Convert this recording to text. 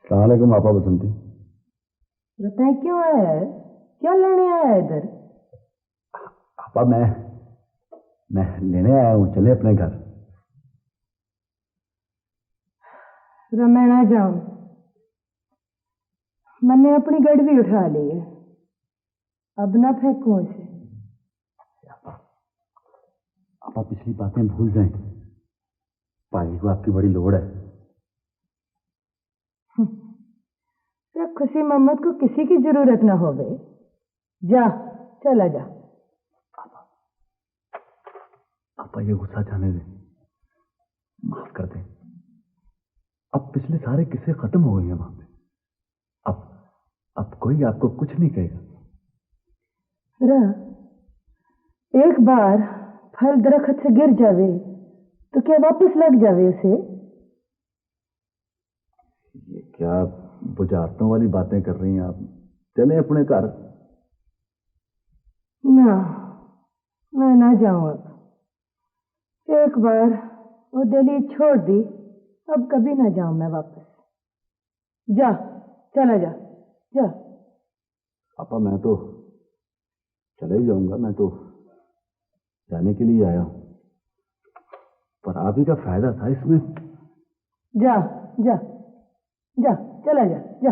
सलामकुम आपा बसंती। बताए क्यों आया है? क्या लेने आया है इधर? आपा मैं लेने आया हूँ, चले अपने घर। मैं ना जाऊं, मैंने अपनी गड़वी उठा ली है, अब ना फेंकूं इसे। आपा पिछली बातें भूल जाएं, पाजी को आपकी बड़ी लोड़ है। खुशी मोहम्मद को किसी की जरूरत ना हो गई। जा, चला जा। आपा ये गुस्सा जाने दें, माफ कर दें। अब पिछले सारे किस्से खत्म हो गए हैं वहां पे। अब कोई आपको कुछ नहीं कहेगा। एक बार फल दरख्त से गिर जावे तो क्या वापस लग जावे उसे? ये क्या बुझारतों वाली बातें कर रही हैं आप? चले अपने घर। ना, मैं ना जाऊं अब। एक बार वो दिल्ली छोड़ दी, अब कभी ना जाऊं मैं वापस। जा, चला जा, जा। पापा मैं तो चले ही जाऊंगा, मैं तो जाने के लिए आया हूं, पर आप ही का फायदा था इसमें। जा, जा, जा, चला जा, जा।